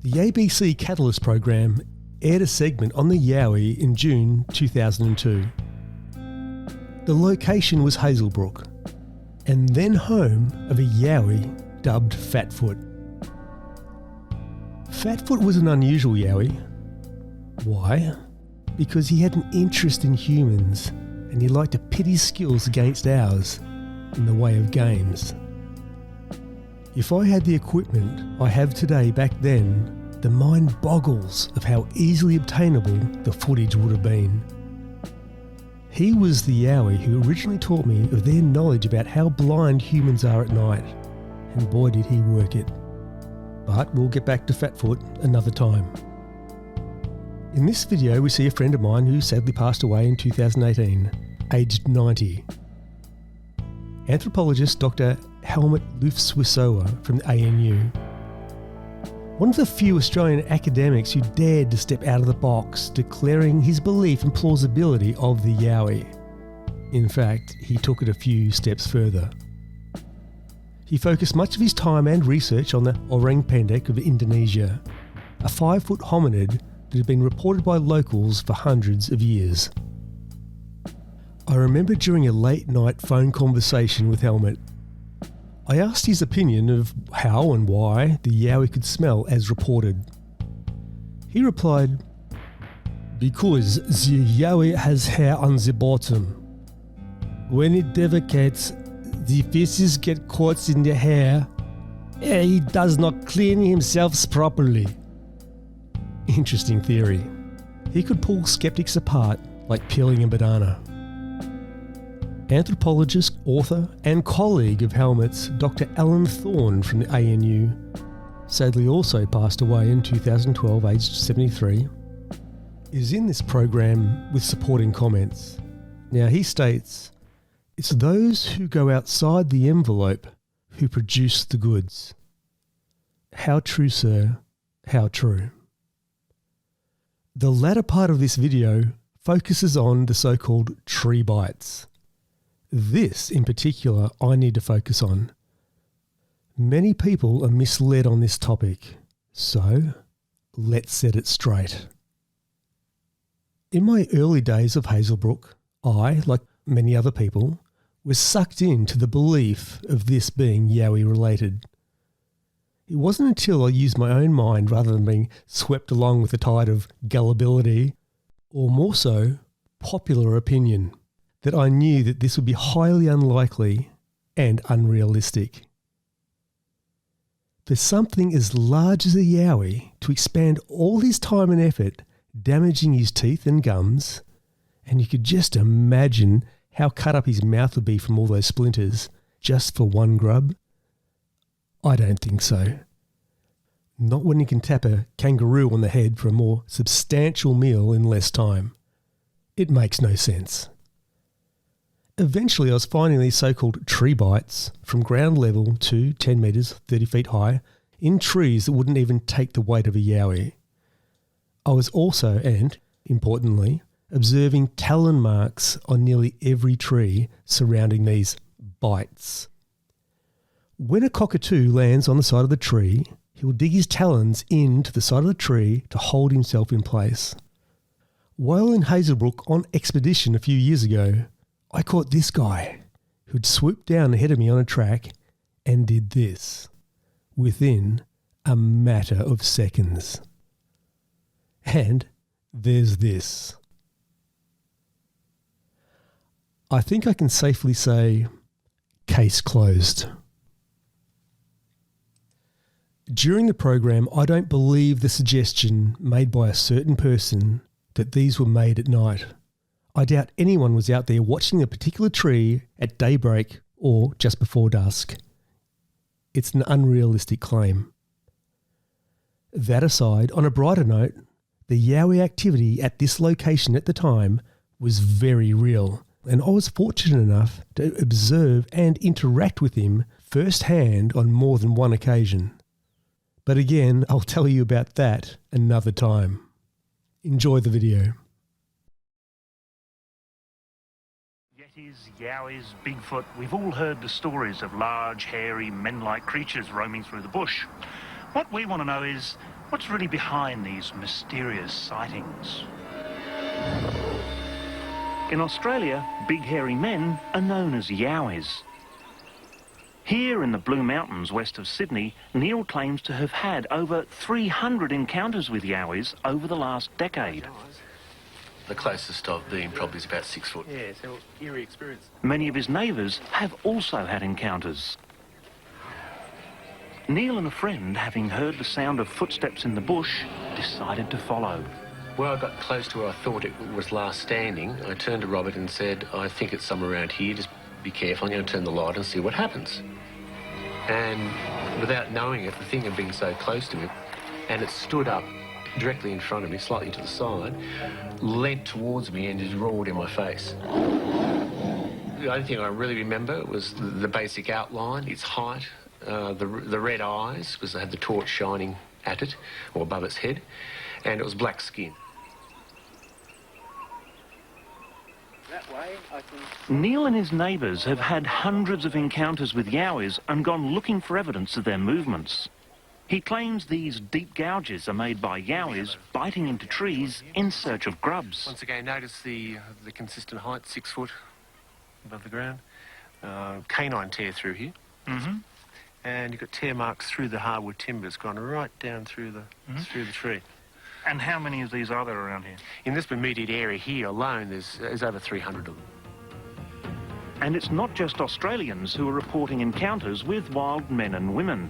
The ABC Catalyst program aired a segment on the Yowie in June 2002. The location was Hazelbrook, and then home of a Yowie dubbed Fatfoot. Fatfoot was an unusual Yowie. Why? Because he had an interest in humans and he liked to pit his skills against ours in the way of games. If I had the equipment I have today back then, the mind boggles of how easily obtainable the footage would have been. He was the Yowie who originally taught me of their knowledge about how blind humans are at night, and boy did he work it. But we'll get back to Fatfoot another time. In this video we see a friend of mine who sadly passed away in 2018, aged 90. Anthropologist Dr. HELMUT LOOFS-WISSOWA from the ANU. One of the few Australian academics who dared to step out of the box, declaring his belief and plausibility of the Yowie. In fact, he took it a few steps further. He focused much of his time and research on the orang pendek of Indonesia, a 5-foot hominid that had been reported by locals for hundreds of years. I remember during a late night phone conversation with HELMUT, I asked his opinion of how and why the Yowie could smell as reported. He replied, "Because the Yowie has hair on the bottom. When it defecates, the feces get caught in the hair and he does not clean himself properly." Interesting theory. He could pull skeptics apart like peeling a banana. Anthropologist, author and colleague of HELMUT's Dr. Alan Thorne from the ANU, sadly also passed away in 2012 aged 73, is in this program with supporting comments. Now he states, "It's those who go outside the envelope who produce the goods." How true, sir, how true. The latter part of this video focuses on the so-called tree bites. This, in particular, I need to focus on. Many people are misled on this topic, so let's set it straight. In my early days of Hazelbrook, I, like many other people, was sucked into the belief of this being Yowie related. It wasn't until I used my own mind rather than being swept along with the tide of gullibility, or more so, popular opinion, that I knew that this would be highly unlikely and unrealistic. For something as large as a Yowie to expand all his time and effort damaging his teeth and gums, and you could just imagine how cut up his mouth would be from all those splinters just for one grub? I don't think so. Not when you can tap a kangaroo on the head for a more substantial meal in less time. It makes no sense. Eventually I was finding these so-called tree bites from ground level to 10 metres, 30 feet high, in trees that wouldn't even take the weight of a Yowie. I was also, and importantly, observing talon marks on nearly every tree surrounding these bites. When a cockatoo lands on the side of the tree, he will dig his talons into the side of the tree to hold himself in place. While in Hazelbrook on expedition a few years ago, I caught this guy who'd swooped down ahead of me on a track and did this within a matter of seconds. And there's this. I think I can safely say, case closed. During the program, I don't believe the suggestion made by a certain person that these were made at night. I doubt anyone was out there watching a particular tree at daybreak or just before dusk. It's an unrealistic claim. That aside, on a brighter note, the Yowie activity at this location at the time was very real, and I was fortunate enough to observe and interact with him firsthand on more than one occasion. But again, I'll tell you about that another time. Enjoy the video. Yetis, Yowies, Bigfoot, we've all heard the stories of large, hairy, men-like creatures roaming through the bush. What we want to know is, What's really behind these mysterious sightings? In Australia, big hairy men are known as Yowies. Here in the Blue Mountains west of Sydney, Neil claims to have had over 300 encounters with Yowies over the last decade. The closest I've been probably is about 6 foot. Yeah, so eerie experience. Many of his neighbours have also had encounters. Neil and a friend, having heard the sound of footsteps in the bush, decided to follow. When I got close to where I thought it was last standing, I turned to Robert and said, I think it's somewhere around here, just be careful, I'm going to turn the light and see what happens. And without knowing it, the thing had been so close to me, and it stood up directly in front of me, slightly to the side, leant towards me and just roared in my face. The only thing I really remember was the basic outline, its height, the red eyes, because it had the torch shining at it, or above its head, and it was black skin. Neil and his neighbours have had hundreds of encounters with Yowies and gone looking for evidence of their movements. He claims these deep gouges are made by Yowies biting into trees in search of grubs. Once again, notice the consistent height, 6 foot above the ground. Canine tear through here. Mm-hmm. And you've got tear marks through the hardwood timbers, gone right down through the tree. And how many of these are there around here? In this immediate area here alone, there's over 300 of them. And it's not just Australians who are reporting encounters with wild men and women.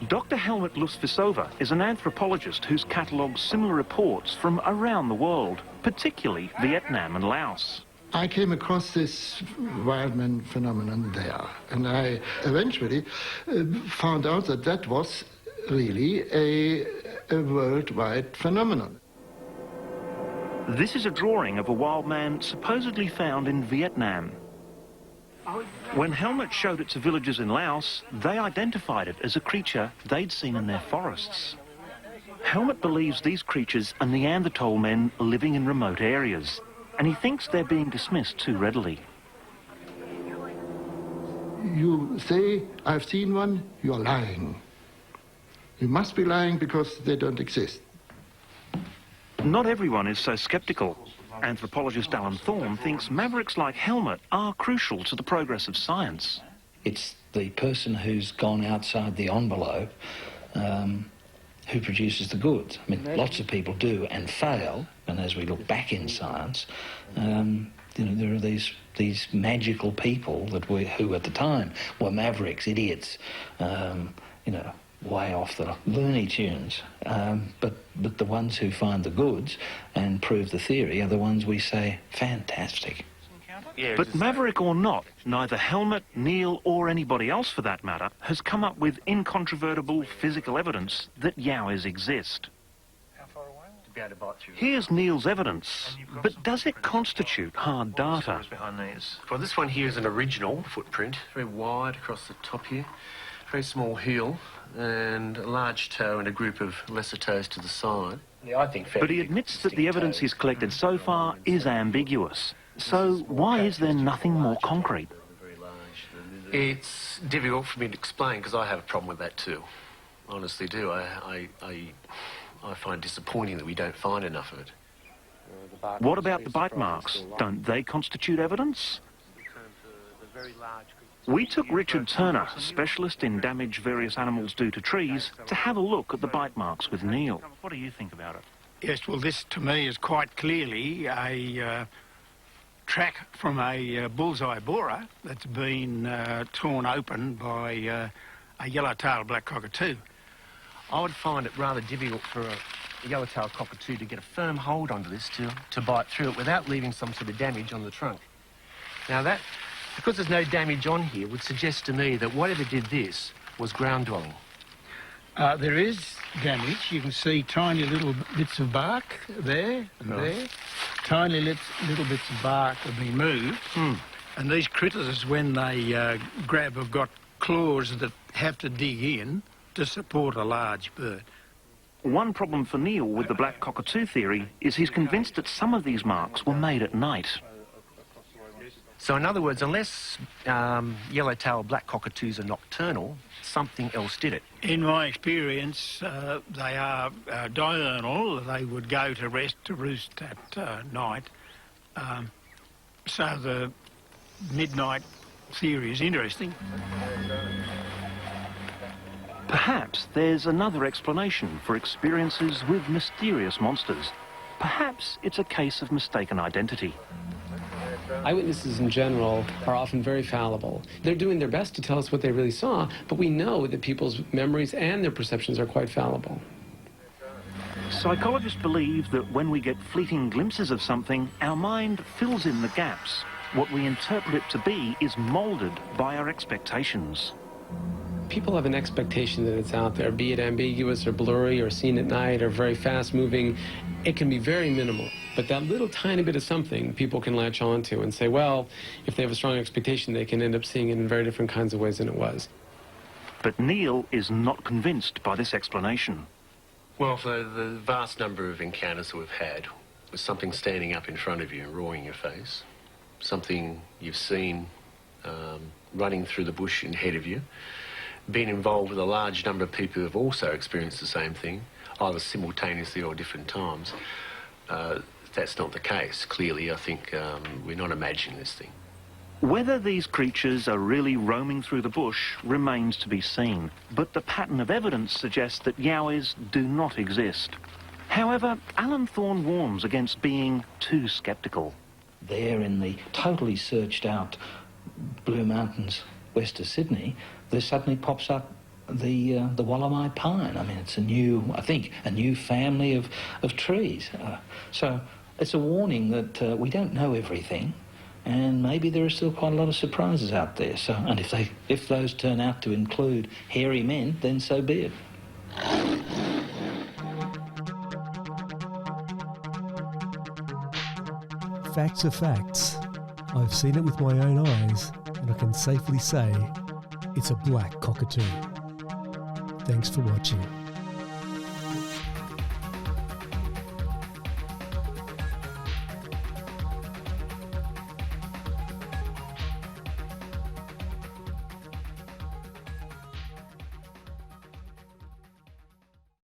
Dr. HELMUT LOOFS-WISSOWA is an anthropologist who's catalogued similar reports from around the world, particularly Vietnam and Laos. I came across this wild man phenomenon there, and I eventually found out that that was really a worldwide phenomenon. This is a drawing of a wild man supposedly found in Vietnam. When HELMUT showed it to villagers in Laos, they identified it as a creature they'd seen in their forests. HELMUT believes these creatures are Neanderthal men living in remote areas, and he thinks they're being dismissed too readily. You say, I've seen one, you're lying. You must be lying because they don't exist. Not everyone is so sceptical. Anthropologist Alan Thorne thinks mavericks like HELMUT are crucial to the progress of science. It's the person who's gone outside the envelope who produces the goods. I mean, lots of people do and fail, and as we look back in science, you know, there are these magical people that who at the time were mavericks, idiots, you know, way off the Looney Tunes. But the ones who find the goods and prove the theory are the ones we say, fantastic. But maverick or not, neither HELMUT, Neil or anybody else for that matter has come up with incontrovertible physical evidence that Yowies exist. Here's Neil's evidence, but does it constitute hard data? Well, this one here is an original footprint, very wide across the top here, very small heel, and a large toe and a group of lesser toes to the side. Yeah, I think. But he admits that the evidence he's collected so far is ambiguous. So why is there nothing more concrete? It's difficult for me to explain because I have a problem with that too. I honestly do. I find it disappointing that we don't find enough of it. What about the bite marks? Don't they constitute evidence? We took Richard Turner, a specialist in damage various animals do to trees, to have a look at the bite marks with Neil. What do you think about it? Yes, well, this to me is quite clearly a track from a bullseye borer that's been torn open by a yellow-tailed black cockatoo. I would find it rather difficult for a yellow-tailed cockatoo to get a firm hold onto this to bite through it without leaving some sort of damage on the trunk. Now that, because there's no damage on here, would suggest to me that whatever did this was ground-dwelling. There is damage. You can see tiny little bits of bark there and there. Tiny little bits of bark have been moved. And these critters, when they grab, have got claws that have to dig in to support a large bird. One problem for Neil with the black cockatoo theory is he's convinced that some of these marks were made at night. So in other words, unless yellow-tailed black cockatoos are nocturnal, something else did it. In my experience, they are diurnal. They would go to roost at night. So the midnight theory is interesting. Perhaps there's another explanation for experiences with mysterious monsters. Perhaps it's a case of mistaken identity. Eyewitnesses in general are often very fallible. They're doing their best to tell us what they really saw, but we know that people's memories and their perceptions are quite fallible. Psychologists believe that when we get fleeting glimpses of something, our mind fills in the gaps. What we interpret it to be is moulded by our expectations. People have an expectation that it's out there, be it ambiguous or blurry or seen at night or very fast-moving. It can be very minimal. But that little tiny bit of something people can latch onto and say, well, if they have a strong expectation, they can end up seeing it in very different kinds of ways than it was. But Neil is not convinced by this explanation. Well, for the vast number of encounters that we've had, with something standing up in front of you and roaring in your face, something you've seen running through the bush ahead of you, been involved with a large number of people who have also experienced the same thing, either simultaneously or different times, that's not the case. Clearly, I think we're not imagining this thing. Whether these creatures are really roaming through the bush remains to be seen, but the pattern of evidence suggests that Yowies do not exist. However, Alan Thorne warns against being too sceptical. There in the totally searched out Blue Mountains west of Sydney, there suddenly pops up the Wallamai pine. I mean, it's a new family of trees. So it's a warning that we don't know everything, and maybe there are still quite a lot of surprises out there. So, and if those turn out to include hairy men, then so be it. Facts are facts. I've seen it with my own eyes, and I can safely say it's a black cockatoo. Thanks for watching.